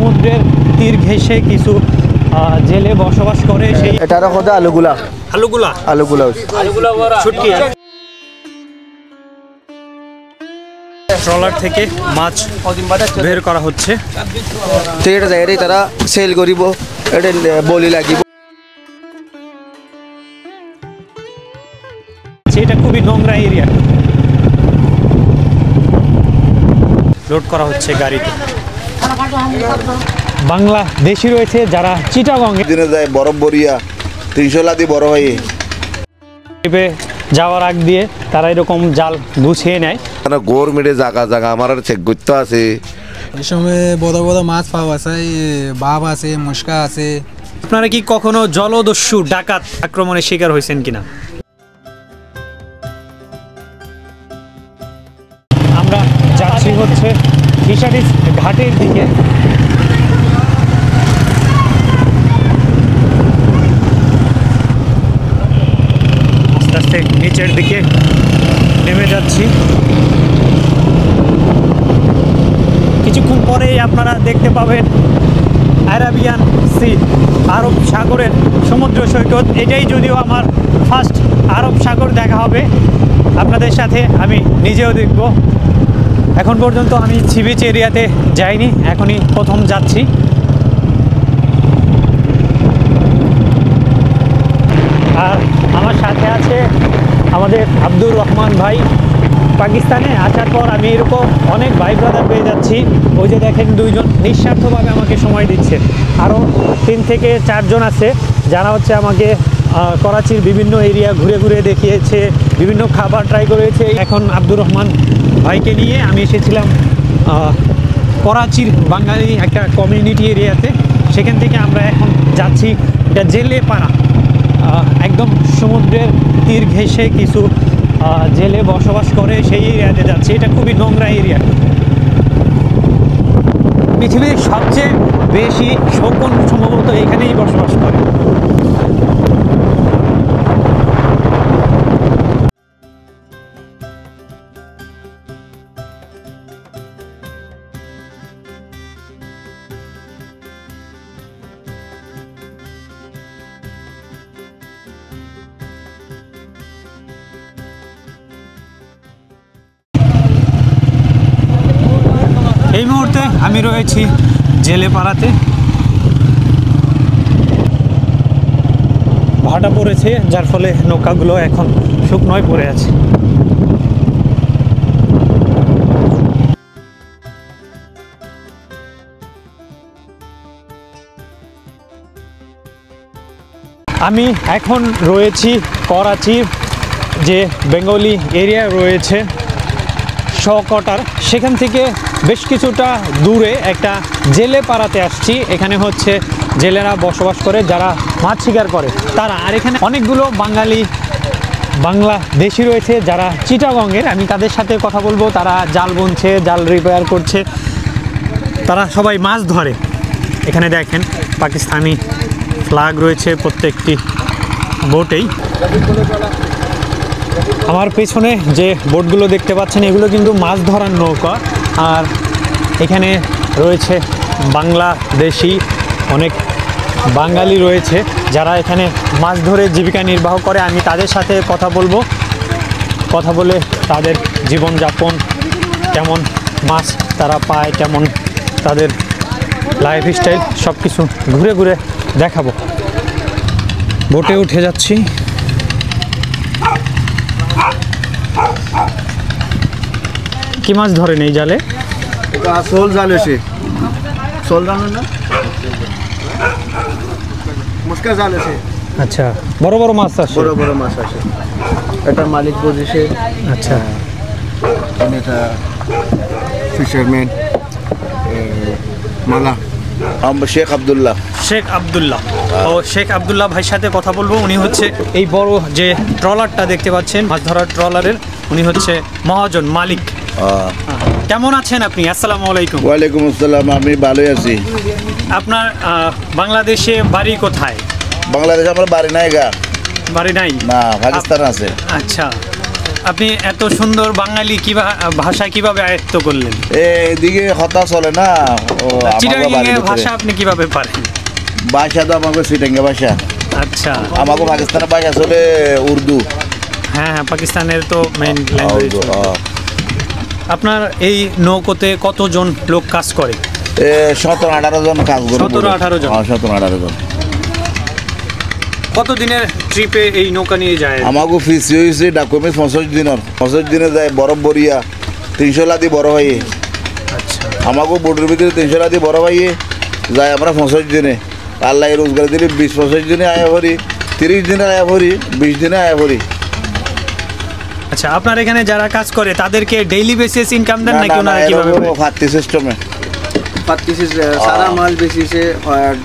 সমুদ্রের তীর ঘেঁষে কিছু জেলে বসবাস করে। সেই এটার কথা আলুগুলা আলুগুলা আলুগুলা শুটকি। ট্রলার থেকে মাছ বের করা হচ্ছে, ঠিক আছে, এটাই তারা সেল করিব, এটা বলি লাগিব। এটা খুবই নোংরা এরিয়া। লোড করা হচ্ছে গাড়িতে। বাংলাদেশি রয়েছে যারা চিটাগং দিনে যায় বরফ বরিয়া 300 লাদি বড় হয়ে যাওয়ার আগ দিয়ে তারা এরকম জাল গুছিয়ে নেয়। গভর্নমেন্টে জায়গা জায়গা আমার চেক করতে আছে। এই সময় বড় বড় মাছ পাওয়া আছে, বাপ আছে, মুস্কা আছে। আপনারা কি কখনো জলদস্যু ডাকাত আক্রমণের শিকার হয়েছেন কিনা? আমরা যাচ্ছি হচ্ছে ফিশারিজ ঘাটের দিকে। আস্তে আস্তে নিচের দিকে নেমে যাচ্ছি। কিছুক্ষণ পরেই আপনারা দেখতে পাবেন আরাবিয়ান সি, আরব সাগরের সমুদ্র সৈকত। এটাই যদিও আমার ফার্স্ট আরব সাগর দেখা হবে আপনাদের সাথে, আমি নিজেও দেখব। এখন পর্যন্ত আমি সি বিচ এরিয়াতে যাইনি, এখনই প্রথম যাচ্ছি। আর আমার সাথে আছে আমাদের আব্দুর রহমান ভাই। পাকিস্তানে আসার পর আমি এরকম অনেক ভাই ব্রাদার পেয়ে যাচ্ছি। ওই যে দেখেন দুইজন নিঃস্বার্থভাবে আমাকে সময় দিচ্ছে। আরও 3 থেকে 4 জন আছে যারা হচ্ছে আমাকে করাচির বিভিন্ন এরিয়া ঘুরে ঘুরে দেখিয়েছে, বিভিন্ন খাবার ট্রাই করেছে। এখন আব্দুর রহমান ভাইকে নিয়ে আমি এসেছিলাম করাচির বাঙালি একটা কমিউনিটি এরিয়াতে। সেখান থেকে আমরা এখন যাচ্ছি এটা জেলে পাড়া, একদম সমুদ্রের তীর ঘেঁষে কিছু জেলে বসবাস করে সেই এরিয়াতে যাচ্ছে। এটা খুবই নোংরা এরিয়া। পৃথিবীর সবচেয়ে বেশি শকুন সম্ভবত এখানেই বসবাস করে। এই মুহূর্তে আমি রয়েছি জেলে পাড়াতে। ভাটা পড়েছে যার ফলে নৌকাগুলো এখন শুকনোয় পড়ে আছে। আমি এখন রয়েছি করাচির যে বেঙ্গলি এরিয়া রয়েছে শকটার, সেখান থেকে বেশ কিছুটা দূরে একটা জেলে পাড়াতে আসছি। এখানে হচ্ছে জেলেরা বসবাস করে যারা মাছ শিকার করে তারা। আর এখানে অনেকগুলো বাংলাদেশি রয়েছে যারা চিটাগংয়ের। আমি তাদের সাথে কথা বলবো। তারা জাল বুনছে, জাল রিপেয়ার করছে, তারা সবাই মাছ ধরে। এখানে দেখেন পাকিস্তানি ফ্ল্যাগ রয়েছে প্রত্যেকটি বোটেই। আমার পেছনে যে বোটগুলো দেখতে পাচ্ছেন এগুলো কিন্তু মাছ ধরার নৌকা। আর এখানে রয়েছে বাংলাদেশি অনেক বাঙালি রয়েছে যারা এখানে মাছ ধরে জীবিকা নির্বাহ করে। আমি তাদের সাথে কথা বলবো, কথা বলে তাদের জীবনযাপন কেমন, মাছ তারা পায় কেমন, তাদের লাইফস্টাইল সব কিছু ঘুরে ঘুরে দেখাবো। বোটে উঠে যাচ্ছি। কি মাছ ধরেন এই জালে? শোল জাল এসে শোল জানো না, মুস্কা জাল এসে। আচ্ছা, বড় বড় মাছ আসে? বড় বড় মাছ আসে। এটা মালিক বসেছে। আচ্ছা, এটা ফিশারম্যান মালা শেখ আব্দুল্লাহ। শেখ আব্দুল্লাহ। ও শেখ আব্দুল্লাহ ভাইয়ের সাথে কথা বলবো। উনি হচ্ছে এই বড় যে ট্রলারটা দেখতে পাচ্ছেন মাছ ধরার ট্রলারের, উনি হচ্ছে মহাজন, মালিক। কেমন আছেন আপনি? আসসালামু আলাইকুম। ওয়ালাইকুম আসসালাম, আমি ভালোই আছি। আপনার বাংলাদেশে বাড়ি কোথায়? বাংলাদেশে আমার বাড়ি নাই গা। বাড়ি নাই? না, পাকিস্তান আছে। আচ্ছা, আপনি এত সুন্দর বাঙালি ভাষা কিভাবে আয়ত্ত করলেন? এদিকে কথা চলে না চিটাগাং ভাষা আপনি কিভাবে পারেন? ভাষা তো আমাকে সিটাঙ্গা ভাষা, আচ্ছা। আমাকে পাকিস্তানের ভাষা চলে উর্দু। হ্যাঁ, পাকিস্তানের তো মেইন ল্যাঙ্গুয়েজ। আপনার এই নৌকোতে কতজন লোক কাজ করে? 17-18 জন কাজ করে। 17-18 জন। 17-18 জন। কতদিনের ট্রিপে এই নৌকা নিয়ে যায়? আমাকে ফিস হয়েছে ডকুমেন্টস 65 দিনে যায় বরফ বরিয়া 300 লাদি বড় ভাইয়ে। আচ্ছা। আমাকে বোর্ডের ভিতরে 300 লাদি বড় ভাইয়ে যায় আমরা 65 দিনে। আল্লাহ রোজগার দিলে 20-25 দিনে আয়া ভরি, 30 দিনে আয়া ভরি, 20 দিনে আয়া ভরি। আচ্ছা, আপনার এখানে যারা কাজ করে তাদেরকে ডেইলি বেসিস ইনকাম দেন নাকি ওনারা কিভাবে করে? ফাত্তি সিস্টেমে পাত্তিসে সারা মাল বেসিসে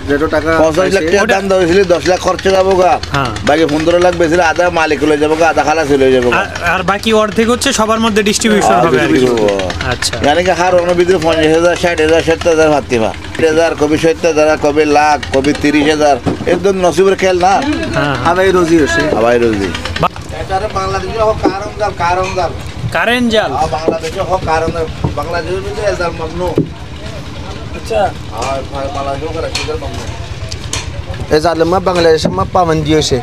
যেটা টাকা 50 লাখ টাকা দাম ধরেছিল, 10 লাখ খরচা যাবো গা, হ্যাঁ। বাকি 15 লাখ বেশি আধা মালিক লয়ে যাবো গা, আধা খালাস লয়ে যাবো গা। আর বাকি অর্ধেক হচ্ছে সবার মধ্যে ডিস্ট্রিবিউশন হবে আর কি। আচ্ছা। यानी कि हर ओनर ভিতরে 50,000 60,000 70,000 ভাতি বা 30,000 কবি 70,000 কবি লাখ কবি 30,000 একদম নসিবের খেল না। হ্যাঁ। হাওয়াই রোজি হচ্ছে হাওয়াই রোজি। এটারে বাংলাদেশে হোক কারণ জাল কারেন্ট জাল। বাংলাদেশে হোক কারণ বাংলাদেশের ভিতরে জাল মামনু। আচ্ছা। আর বাংলাদেশে করে জাল মামনু। এই জালমা বাংলাদেশে মা পাবন্দি হচ্ছে।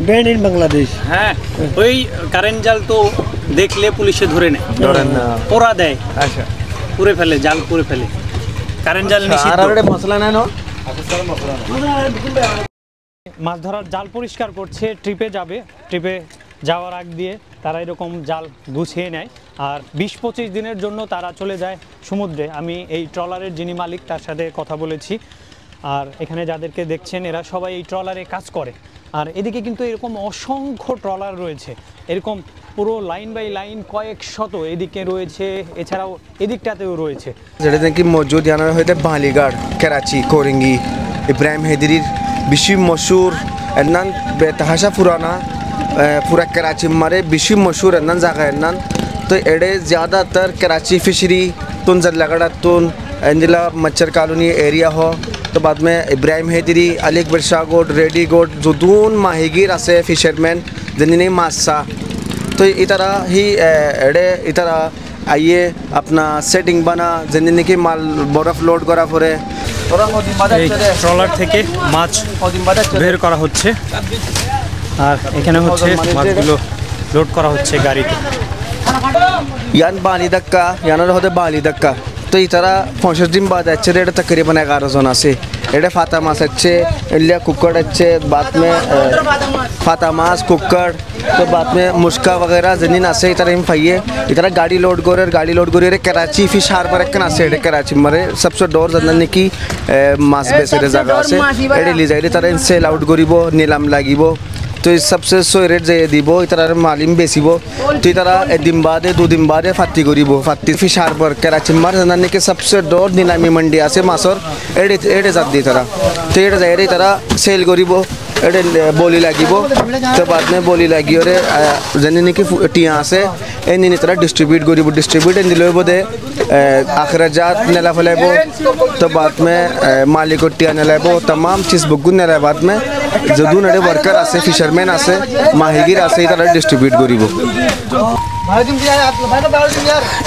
Band in Bangladesh. হ্যাঁ, ওই কারেন্ট জাল তো দেখলে পুলিশে ধরে নেয়, ধরেন না। পোড়া দেয়, আচ্ছা, পুড়ে ফেলে, জাল পুড়ে ফেলে। কারেন্ট জাল আর নিষিদ্ধ। আরে মশলা নাই না? মাছ ধরার জাল পরিষ্কার করছে, ট্রিপে যাবে। ট্রিপে যাওয়ার আগ দিয়ে তারা এরকম জাল গুছিয়ে নেয় আর 20-25 দিনের জন্য তারা চলে যায় সমুদ্রে। আমি এই ট্রলারের যিনি মালিক তার সাথে কথা বলেছি। আর এখানে যাদেরকে দেখছেন এরা সবাই এই ট্রলারে কাজ করে। আর এদিকে কিন্তু এরকম অসংখ্য ট্রলার রয়েছে, এরকম পুরো লাইন বাই লাইন কয়েক শত এদিকে রয়েছে, এছাড়াও এদিকটাতেও রয়েছে। যেটা নাকি মজুদ জানার হইতে বালিগড়, করাচি, কোরেঙ্গি, ইব্রাহিম হেদরির বেশি মশহুর এনান বেতহাসা পুরানা पूरा कराची मारे बेशी मशहूर है जागा है तो एडे ज़्यादातर कराची फिशरी तुन जल्लागढ़ तुन एंजिला मच्छर कॉलोनी एरिया हो तो बाद में इब्राहिम हैदरी अली अकबर शाह गोड रेडी गोड जो दून माहीगीर आसे फिशरमैन जिन्हें मासा तो इतना ही एडे इतना आइए अपना सेटिंग बना जिन्हें की माल बर्फ लोड करा पड़े ট্রলার থেকে মাছ বের করা হচ্ছে আর এখানে হচ্ছে মাছগুলো লোড করা হচ্ছে গাড়িতে। यान बाली दक्का याना होते बाली दक्का तो इतना 50 दिन बाद अच्छे रेट तकरीबन 11 जोना से एडे फाता मास अच्छे इल्लिया कुक्कड़ अच्छे बाद में फाता मास कुक्कड़ तो बाद में मुश्का वगैरह जनीन आसे इतना हम फाइए इतना गाड़ी लोड गोरे कराची फिश हार्बर एक आसे एडे कराची मरे सबसे डोर जनने की मास बेसे जगह से एडे ली जाए तरह सेल आउट करिबो नीलाम लागिबो तो इस सबसे सो रेट जाइए दीबो इतना मालिम बेसिबो तो इतना दिन बाद 2 दिन बाद फाती करिबो फाती फिश हार्बर कराची मार जानने के सबसे डोर नीलामी मंडी आसे मासर एडे एडे जात दी तरह तो एडे जाइए तरह सेल करिबो एडे बोली लागिबो तो बाद में बोली लगी और जानने की टिया आसे एनी तरह डिस्ट्रीब्यूट एन दिलो बोदे अखराजात नेला फलाइबो तो बाद में मालिक टिया नेलाइबो तमाम चीज़ बुगुन नेला बाद में जदून एडे वर्कर आसे फिशरमैन आसे माहीगीर आसे इतना डिस्ट्रीब्यूट करिबो।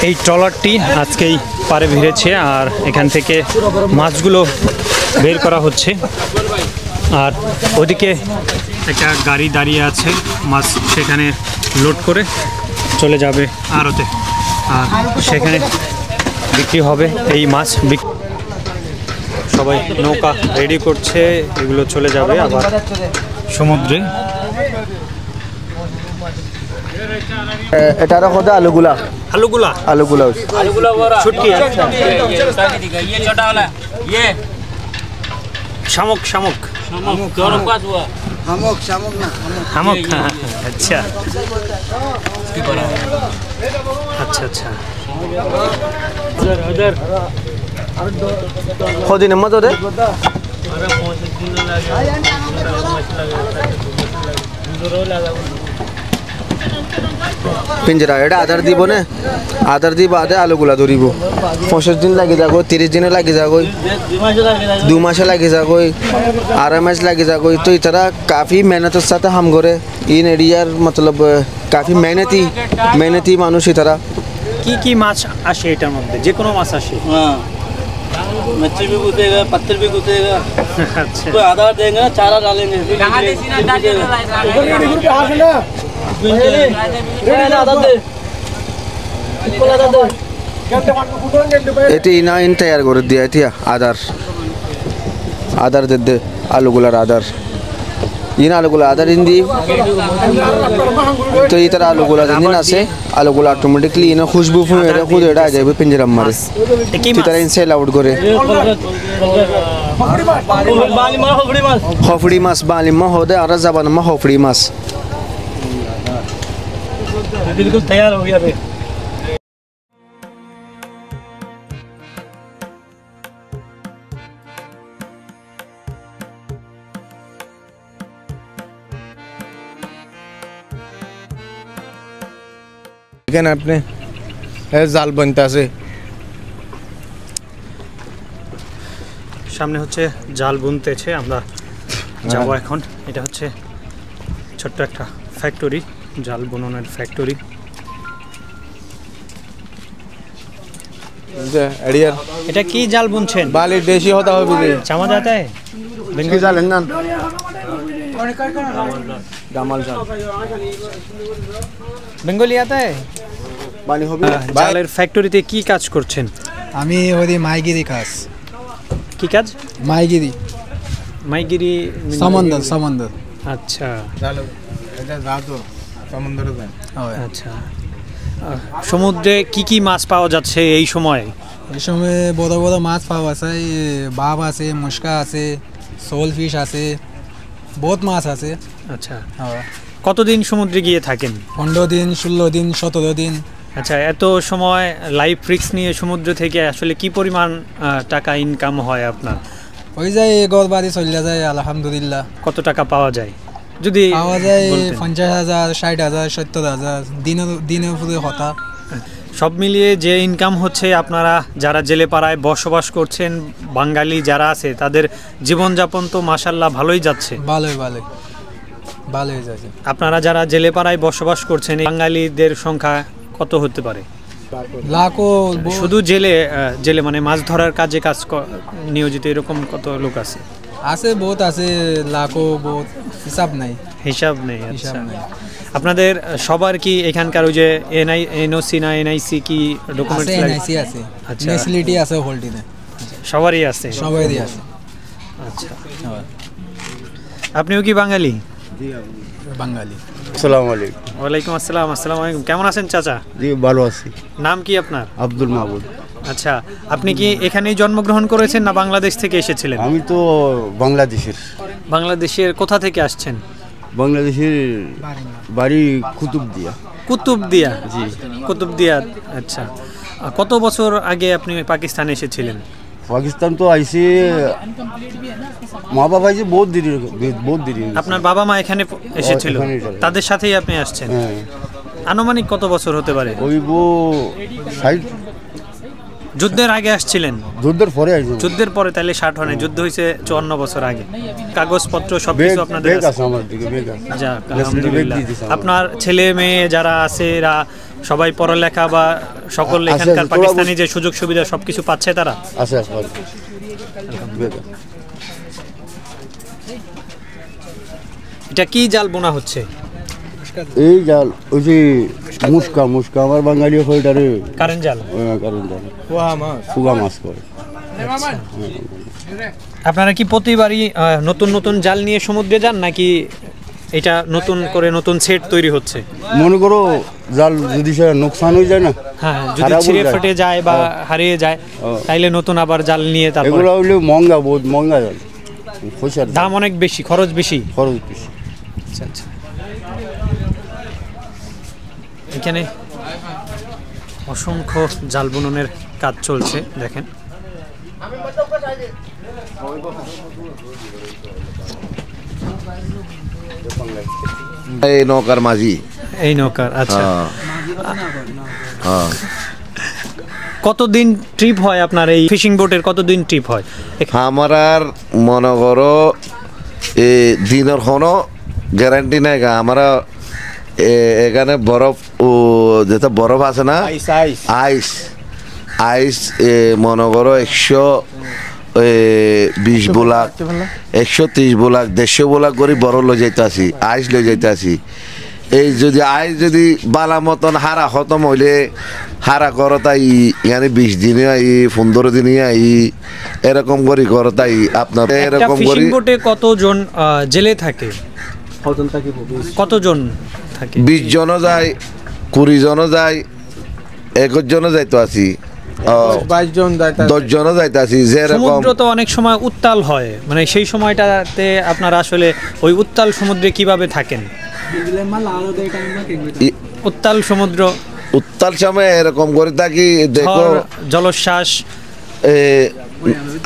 এই ট্রলারটি আজকেই পারে ভিড়েছে আর এখান থেকে মাছগুলো বের করা হচ্ছে আর ওদিকে একটা গাড়ি দাঁড়িয়ে আছে, মাছ সেখানে লোড করে চলে যাবে আড়তে আর সেখানে বিক্রি হবে এই মাছ। সবাই নৌকা রেডি করছে, এগুলো চলে যাবে আবার সমুদ্রে। एटारा होता आलूगुला আলুগুলা छुटकी ये छोटा वाला ये শামুক হামক। আচ্ছা আচ্ছা खुदी नम्मत होते পিঞ্জরা এটা আধার দিব না, আধার দি বাদে আলুগুলা ধরিব 65 দিন লাগি যাগো, 30 দিনে লাগি যাগোই, 2 মাসে লাগি যাগোই, 2.5 মাস লাগি যাগোই। তো ইতারা কাফি মেহনতের সাথে হাম করে ইন এরিয়ার মতলব কাফি মেহনতি মানুষ ইতারা। কি মাছ আসে এটার মধ্যে? যে কোনো মাছ আসে? हाँ मच्छी भी कूदेगा, पत्थर भी कूदेगा, আচ্ছা कोई आधार देंगे ना, चारा डालेंगे कहाँ दे सीना डाल এটি ইনা ইন তৈয়ার করে দিয়া এতিয়া আধার দে আলুগুলার আধার ইন আলুগুলা আধার ইন দি। তো ইতারা আলুগুলা দিন আছে, আলুগুলা অটোমেটিকলি ইনা খুশবু ফুঁড়ে খুদ এটা আ যাবে পিঞ্জরা মারে। ইতারা ইন সেল আউট করে হফড়ি মাছ বালিমা হদে আর জাবান মা হফড়ি মাছ। बिल्कुल तैयार हो गया। দেখেন আপনি জাল বনতেছে, সামনে হচ্ছে জাল বুনতেছে, আমরা যাব এখন। এটা হচ্ছে ছোট্ট একটা ফ্যাক্টরি, জাল বুননের ফ্যাক্টরি। এরিয়ার এটা কি জাল বুনছেন? বালি দেশি হতা হবে যে চামা जाता है? কি জালেন না দামাল জাল বেঙ্গলি आता है? বানি হবে। জালের ফ্যাক্টরিতে কি কাজ করছেন? আমি ওদি মাইগিরি খাস, কি কাজ? মাইগিরি মাইগিরি সমন্দর। আচ্ছা জাল এটা জাদু সমুদ্রে যায়। আচ্ছা, সমুদ্রে কি মাছ পাওয়া যাচ্ছে এই সময়? এই সময় বড় বড় মাছ পাওয়া যায়, বাব আছে, মুশকা আছে, সোল ফিশ আছে, বহুত মাছ আছে। আচ্ছা, কতদিন সমুদ্রে গিয়ে থাকেন? 15 দিন, 16 দিন, 17 দিন। আচ্ছা, এত সময় লাইফ রিস্ক নিয়ে সমুদ্র থেকে আসলে কি পরিমাণ টাকা ইনকাম হয় আপনার? ওই যায় ঘর বাড়ি চলে যায় আলহামদুলিল্লাহ। কত টাকা পাওয়া যায় যদি পাওয়া যায়? বলতেন। 50,000, 60,000, 70,000 দিনের উপরে হতা। সব মিলিয়ে যে ইনকাম হচ্ছে, আপনারা যারা জেলে পাড়ায় বসবাস করছেন, বাঙালি যারা আছে, তাদের জীবনযাপন তো মাশাআল্লাহ ভালোই যাচ্ছে। ভালোই যাচ্ছে। আপনারা যারা জেলে পাড়ায় বসবাস করছেন, এই বাঙালিদের সংখ্যা কত হতে পারে? লাখো। শুধু জেলে মানে মাছ ধরার কাজে নিয়োজিত এরকম কত লোক আছে? আছে, বহুত আছে, লাখো, বহুত হিসাব নাই। হিসাব নেই। আচ্ছা, হিসাব নাই। আপনাদের সবার কি এখানকার ওই যে এনওসি না এনআইসি কি ডকুমেন্টস আছে, লাগে? এনআইসি আছে, আচ্ছা। ফ্যাসিলিটি আছে হোল্ডিনে, সবারই আছে? সবারই আছে। আচ্ছা, আপনিও কি বাঙালি? বাঙালি। আসসালামু আলাইকুম। ওয়ালাইকুম আসসালাম। আসসালামু আলাইকুম। কেমন আছেন চাচা? জি ভালো আছি। নাম কি আপনার? আব্দুল মাহবুব। আচ্ছা, আপনি কি এখানেই জন্মগ্রহণ করেছেন না বাংলাদেশ থেকে এসেছিলেন? আমি তো বাংলাদেশের। বাংলাদেশের কোথা থেকে আসছেন? বাংলাদেশের বাড়ি কুতুবদিয়া। কুতুবদিয়া? জি। কুতুবদিয়া। আচ্ছা, কত বছর আগে আপনি পাকিস্তানে এসেছিলেন? পাকিস্তান তো আইসি মা বাবা আইসি বহুত দেরি। আপনার বাবা মা এখানে এসেছিল, এখানেই চলে। তাদের সাথেই আপনি আসছেন? হ্যাঁ। আনুমানিক কত বছর হতে পারে? ওই 60। যুদ্ধের আগে আসছিলেন? যুদ্ধের পরে আইসি। যুদ্ধের পরে? তাহলে 60 হয় না, যুদ্ধ হয়েছে 54 বছর আগে। কাগজপত্র সবকিছু আপনাদের বেগ আছে? আছে আমার দিকে, বেগ আছে। যাক, বেগ আলহামদুলিল্লাহ। দিয়ে দিছে আমার। আপনার ছেলে মেয়ে যারা আছে এরা সবাই পড়ালেখা বা সকল আছে, এখানকার তোরা পাকিস্তানি যে সুযোগ সুবিধা সবকিছু পাচ্ছে তারা? আছে আছে। বেগ আছে। এটা কি জাল বোনা হচ্ছে? এই জাল ওই যে মুস্কা আমার বাঙালি হইটারে কারেন্ট জাল? কারণ জাল ফুগা মাছ করে। আপনারা কি প্রতিবারই নতুন নতুন জাল নিয়ে সমুদ্রে যান, নাকি এটা নতুন করে নতুন সেট তৈরি হচ্ছে? মনে করো জাল যদি সে নোকসান হয়ে যায় না, হ্যাঁ, যদি খারাপ হয়ে ছিঁড়ে যায়। ফেটে যায় বা হারিয়ে যায়, তাইলে নতুন আবার জাল নিয়ে তারপর। এগুলো হইলে মহঙ্গা, বহুত মহঙ্গা জাল, পয়সার দাম অনেক বেশি, খরচ বেশি। খরচ বেশি। আচ্ছা আচ্ছা, এখানে অসংখ্য জাল বুননের কাজ চলছে, দেখেন। এই নৌকার মাঝি। এই নৌকার, আচ্ছা। হ্যাঁ কতদিন ট্রিপ হয় আপনার এই ফিশিং বোটের, কতদিন ট্রিপ হয়? আমার আর মনে করো এই দিনের কোনো গ্যারান্টি নাই গা। আমরা এখানে বরফ ও যেটা বরফ আছে না, আইস আইস মনে করো 120 বোলাক 130 বোলাক 150 বোলাক করে বরফ লই যাইতে আসি, আইস লই যাইতে আসি। এই যদি আইস যদি বালা মতন হারা খতম হইলে হারা করতাই ইয়ানি 20 দিনে আই 15 দিনে আই এরকম করি করতাই আপনার এরকম করি। ফিশিং বোটে কতজন জেলে থাকে? কতজন থাকে? 20 জনও যায়, 20 জনও যায়, 21 জনও যাইতো আছি, 10 জনও যাইতে আছি। যেরকম সমুদ্র তো অনেক সময় উত্তাল হয়, মানে সেই সময়টাতে আপনারা আসলে ওই উত্তাল সমুদ্রে কিভাবে থাকেন? উত্তাল সমুদ্র, উত্তাল সময় এরকম করে থাকি। দেখো জলোচ্ছ্বাস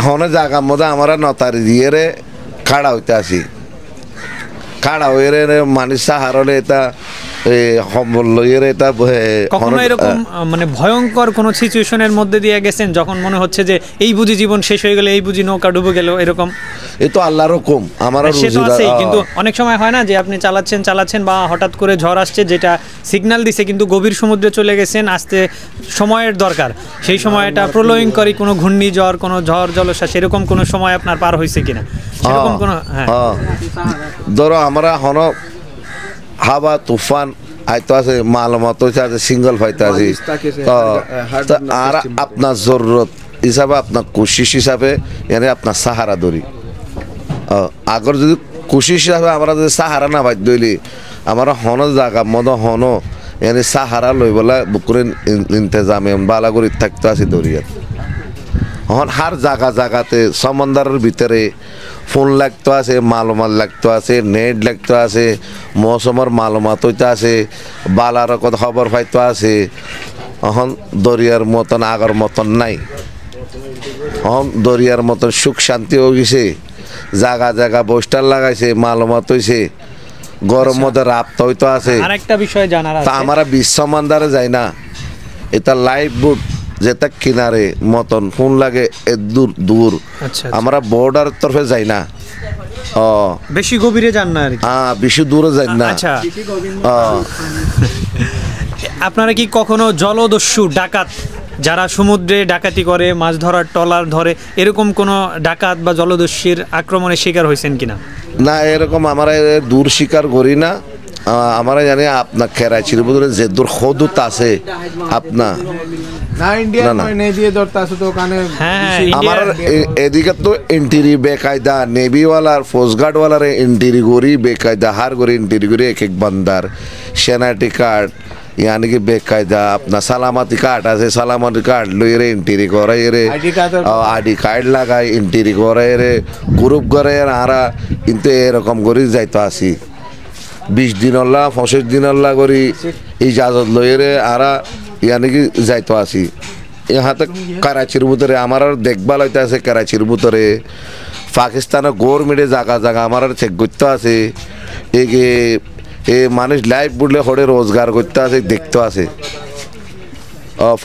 হনে জায়গার মধ্যে আমরা নতারি দিয়ে রে খাড়া হইতে আসি, খাড়া হয়ে রে মানুষ সাহারলে এটা সম্বল লইয়ে রে এটা কখনো এরকম মানে ভয়ঙ্কর কোনো সিচুয়েশনের মধ্যে দিয়ে গেছেন যখন মনে হচ্ছে যে এই বুঝি জীবন শেষ হয়ে গেল, এই বুঝি নৌকা ডুবে গেল, এরকম? এই তো আল্লাহর হুকুম, আমার কিন্তু অনেক সময় হয় না যে আপনি চালাচ্ছেন বা হঠাৎ করে ঝড় আসছে, যেটা সিগন্যাল দিছে কিন্তু গভীর সমুদ্রে চলে গেছেন, আসতে সময়ের দরকার, সেই সময়টা প্রলয়ঙ্করী কোনো ঘূর্ণিঝড়, কোনো ঝড় জলোচ্ছ্বাস এরকম কোনো সময় আপনার পার হয়েছে কিনা? সেরকম কোনো? হ্যাঁ, ধরো আমরা হন হাওয়া তুফান আইতো আছে, মালমত আছে, সিঙ্গল ফাইতে আছে, আর আপনার জরুরত হিসাবে আপনার কোশিশ হিসাবে মানে আপনার সাহারা ধরি। আগর যদি কোশিশ হিসাবে আমরা যদি সাহারা না পাই দইলি আমরা হন জায়গা মতো হন এনে সাহারা লই বলা বুকুরে ইন্তজামে বালা করে থাকতে আছি দরিয়াত। হন হার জায়গাতে সমুদ্রের ভিতরে ফোন লাগতো আছে, মালুমাত লাগতো আছে, নেট লাগতো আছে, মৌসুমের মালুমাত হইতে আছে, বালার কথা খবর পাইতো আছে। এখন দরিয়ার মতন আগর মতন নাই, এখন দরিয়ার মতন সুখ শান্তি হয়ে গেছে, জায়গা পোস্টার লাগাইছে, মালুমাত হইছে, গরম মধ্যে রাপ্ত হইতো আছে। আরেকটা বিষয় জানার আছে, আমরা বিশ্ব মান্দারে যাই না, এটা লাইফ বুট যেটা কিনারে মতন ফোন লাগে দূর, আমরা বর্ডার তরফে যাই না, বেশি গভীরে যান না আর কি। হ্যাঁ, বেশি দূরে যাই না। আচ্ছা, আপনারা কি কখনো জলদস্যু ডাকাত যারা সমুদ্রে ডাকাতি করে, মাছ ধরার ট্রলার ধরে, এরকম কোনো ডাকাত বা জলদস্যুর আক্রমণের শিকার হয়েছেন কিনা? না, এরকম আমরা দূর শিকার করি না। আমরা জানি আপনার খেরাইছির বদলে যে দূর হদুত আছে আপনার আমার এদিকে তো এন্ট্রি বেকায়দা, নেভিওয়ালার কোস্টগার্ডওয়ালার এন্ট্রি করি বেকায়দা, হার করে এন্ট্রি করি এক বান্দার সেনাটি কার্ড यानी कि बेकायदा अपना सलामती कार्ड আছে, सलामती कार्ड লই রে এন্ট্রি করে রে, আইডি কার্ড লাগাই এন্ট্রি করে রে, গ্রুপ করে আরা কিন্তু এরকম করে যাইতো আসি 20 দিন হল্লা 25 দিন হল্লা করি ইজাজত লই রে আরা यानी कि যাইতো আসি। यहाँ तक कराचिर ভিতরে আমার দেখভাল হইতে আছে, कराचिर ভিতরে পাকিস্তানের গভর্নমেন্টে জায়গা আমার চেক করতে আছে, এই মানুষ লাইফ বুঝলে হরে রোজগার করতে আছে, দেখতে আছে।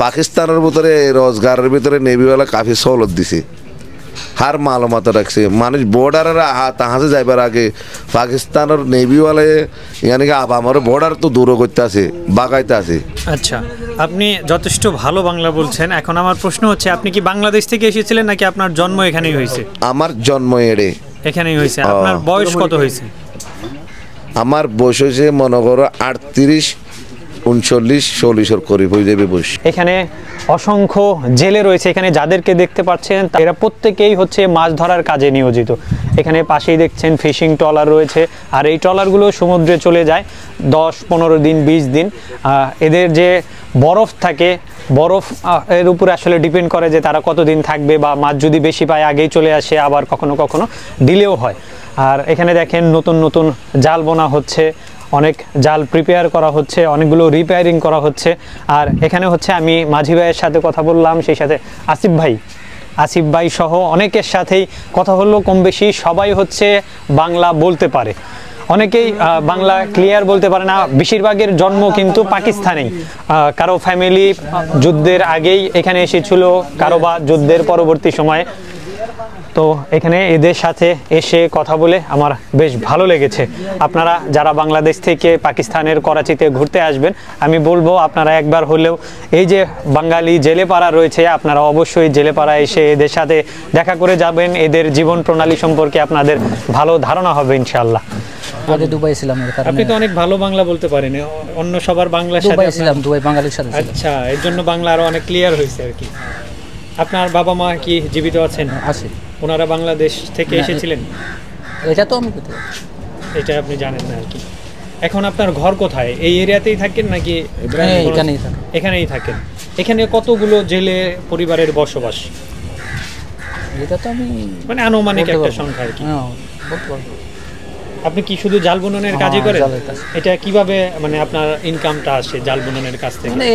পাকিস্তানের ভিতরে রোজগারের ভিতরে নেভিওয়ালা কাফি সহলত দিছে, হার মালুমাত রাখছে। মানুষ বর্ডারের তাহাসে যাইবার আগে পাকিস্তানের নেভিওয়ালা ইয়ানি কি আমার বর্ডার তো দূর করতে আছে, বাগাইতে আছে। আচ্ছা, আপনি যথেষ্ট ভালো বাংলা বলছেন। এখন আমার প্রশ্ন হচ্ছে, আপনি কি বাংলাদেশ থেকে এসেছিলেন নাকি আপনার জন্ম এখানেই হয়েছে? আমার জন্ম এখানেই হয়েছে। আপনার বয়স কত হয়েছে? আমার বয়স হয়েছে মনে করো 38 39 40 করিব হয়ে যাবে বয়স। এখানে অসংখ্য জেলে রয়েছে, এখানে যাদেরকে দেখতে পাচ্ছেন এরা প্রত্যেকেই হচ্ছে মাছ ধরার কাজে নিয়োজিত। এখানে পাশেই দেখছেন ফিশিং ট্রলার রয়েছে, আর এই ট্রলারগুলো সমুদ্রে চলে যায় 10-15 দিন 20 দিন। এদের যে বরফ থাকে, বরফ এর উপরে আসলে ডিপেন্ড করে যে তারা কতদিন থাকবে, বা মাছ যদি বেশি পায় আগেই চলে আসে, আবার কখনো কখনো ডিলেও হয়। আর এখানে দেখেন নতুন নতুন জাল বোনা হচ্ছে, অনেক জাল প্রিপেয়ার করা হচ্ছে, অনেকগুলো রিপেয়ারিং করা হচ্ছে। আর এখানে হচ্ছে আমি মাঝি ভাইয়ের সাথে কথা বললাম, সেই সাথে আসিফ ভাই সহ অনেকের সাথেই কথা হলো, কম বেশি সবাই হচ্ছে বাংলা বলতে পারে। অনেকেই বাংলা ক্লিয়ার বলতে পারে না, বেশিরভাগের জন্ম কিন্তু পাকিস্তানেই। কারো ফ্যামিলি যুদ্ধের আগেই এখানে এসেছিল, কারো বা যুদ্ধের পরবর্তী সময়ে। তো এখানে এদের সাথে এসে কথা বলে আমার বেশ ভালো লেগেছে। আপনারা যারা বাংলাদেশ থেকে পাকিস্তানের করাচিতে ঘুরতে আসবেন, আমি বলবো আপনারা একবার হলেও এই যে বাঙালি জেলেপাড়া রয়েছে, আপনারা অবশ্যই জেলেপাড়া এসে এদের সাথে দেখা করে যাবেন। এদের জীবন প্রণালী সম্পর্কে আপনাদের ভালো ধারণা হবে ইনশাআল্লাহ। আগে দুবাই ছিলাম, আপনি তো অনেক ভালো বাংলা বলতে পারেন, অন্য সবার বাংলার সাথে দুবাই ছিলাম, দুবাই বাঙালির সাথে। আচ্ছা, এর জন্য বাংলা আরো অনেক ক্লিয়ার হয়েছে আর কি। আপনার বাবা মা কি জীবিত আছেন? আছে। ওনারা বাংলাদেশ থেকে এসেছিলেন? এটা তো আমি কোথায়, এটা আপনি জানেন না আর কি। এখন আপনার ঘর কোথায়? এই এরিয়াতেই থাকেন নাকি এখানেই থাকেন? এখানেই থাকেন। এখানে কতগুলো জেলে পরিবারের বসবাস? এটা তো আমি মানে আনুমানিক একটা সংখ্যা আর কি। বলতে পারবো। আপনি কি শুধু জাল বুননের কাজই করেন? এটা কিভাবে মানে আপনার ইনকামটা আসে জাল বুননের কাছ থেকে? মানে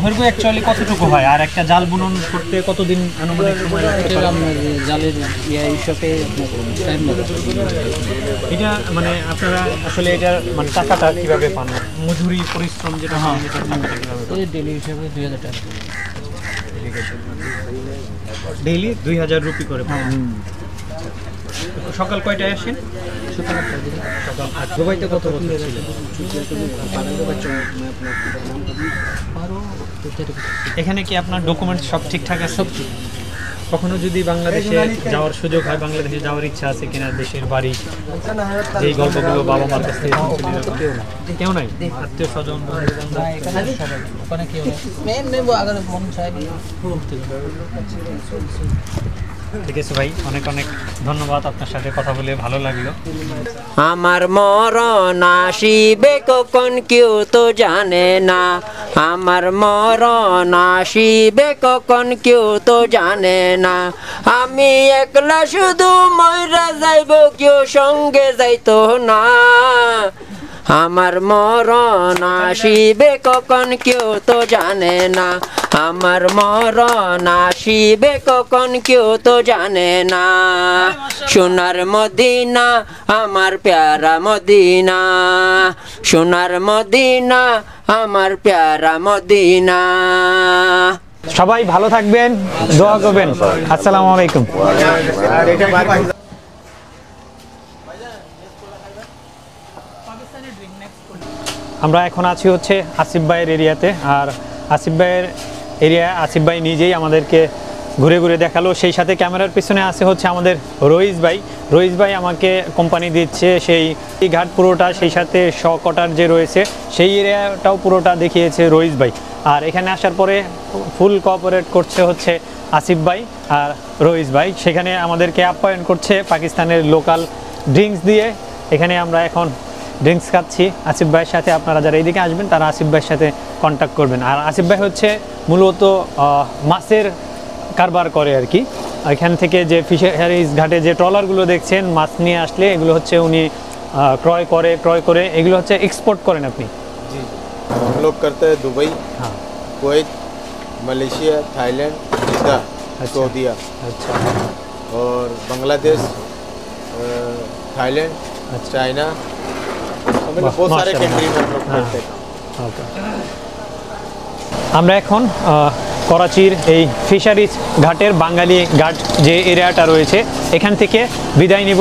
দৈর্ঘ্য অ্যাকচুয়ালি কতটুকু হয়, আর একটা জাল বুনন করতে কতদিন আনুমানিক সময় লাগে? জালের হিসাবে এটা মানে আপনারা আসলে এটার মানে টাকাটা কিভাবে পান? মজুরি পরিশ্রম যেটা হয় এটার টাকাটা কিভাবে পান? ডেলি হিসাবে 2000 টাকা। ডেইলি 2000 রুপি করে পান। সকাল কয়টায় আসেন? সকাল আর দুবাইতে কত বছর ছিলেন? এখানে কি আপনার ডকুমেন্ট সব ঠিকঠাক আছে? সব ঠিক। কখনো যদি বাংলাদেশে যাওয়ার সুযোগ হয়, বাংলাদেশে যাওয়ার ইচ্ছা আছে কিনা? দেশের বাড়ি, যেই গল্পগুলো বাবা মার কাছ থেকে কেউ নাই? আত্মীয় স্বজন, ওখানে কেউ ঠিক আছে ভাই, অনেক অনেক ধন্যবাদ। আপনার সাথে কথা বলে ভালো লাগলো। আমার মরণ আসিবে কখন কেউ তো জানে না, আমার মরণ আসিবে কখন কেউ তো জানে না। আমি একলা শুধু মইরা যাইব, কেউ সঙ্গে যাইতো না। আমার মরণ আসিবে কখন কেউ তো জানে না, আমার মরণ আসিবে কখন কেউ তো জানে না। সোনার মদিনা আমার প্যারা মদিনা, সোনার মদিনা আমার প্যারা মদিনা। সবাই ভালো থাকবেন, দোয়া করবেন। আসসালামু আলাইকুম। আমরা এখন আছি হচ্ছে আসিফ ভাইয়ের এরিয়াতে, আর আসিফ ভাইয়ের এরিয়া আসিফ ভাই নিজেই আমাদেরকে ঘুরে ঘুরে দেখালো। সেই সাথে ক্যামেরার পিছনে আছে হচ্ছে আমাদের রইস ভাই। রইস ভাই আমাকে কোম্পানি দিচ্ছে সেই ঘাট পুরোটা, সেই সাথে শকটার যে রয়েছে সেই এরিয়াটাও পুরোটা দেখিয়েছে রইস ভাই। আর এখানে আসার পরে ফুল কোঅপারেট করছে হচ্ছে আসিফ ভাই আর রইস ভাই। সেখানে আমাদেরকে আপ্যায়ন করছে পাকিস্তানের লোকাল ড্রিঙ্কস দিয়ে। এখানে আমরা এখন ড্রিঙ্কস খাচ্ছি আসিফ ভাইয়ের সাথে। আপনারা যারা এইদিকে আসবেন তারা আসিফ ভাইয়ের সাথে কন্ট্যাক্ট করবেন। আর আসিফ ভাই হচ্ছে মূলত মাছের কারবার করে আর কি। এখান থেকে যে ফিশারিজ ঘাটে যে ট্রলারগুলো দেখছেন মাছ নিয়ে আসলে, এগুলো হচ্ছে উনি ক্রয় করে এগুলো হচ্ছে এক্সপোর্ট করেন আপনি? জি, हम लोग करते हैं दुबई, हाँ, कुवैत, मलेशिया, थाईलैंड, जिद्दा, सऊदीया, अच्छा, और बांग्लादेश, थाईलैंड, चाइना, बहुत सारे कंट्री में हम लोग करते हैं। আমরা এখন করাচির এই ফিশারিজ ঘাটের বাঙালি ঘাট যে এরিয়াটা রয়েছে এখান থেকে বিদায় নিব।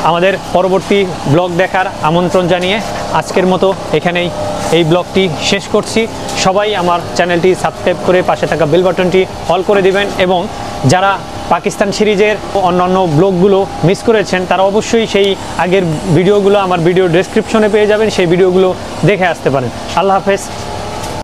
আমাদের পরবর্তী ব্লগ দেখার আমন্ত্রণ জানিয়ে আজকের মতো এখানেই এই ব্লগটি শেষ করছি। সবাই আমার চ্যানেলটি সাবস্ক্রাইব করে পাশে থাকা বেল বাটনটি অল করে দিবেন, এবং যারা পাকিস্তান সিরিজের অন্যান্য ব্লগগুলো মিস করেছেন তারা অবশ্যই সেই আগের ভিডিওগুলো আমার ভিডিও ডেসক্রিপশনে পেয়ে যাবেন, সেই ভিডিওগুলো দেখে আসতে পারেন। আল্লাহ হাফেজ।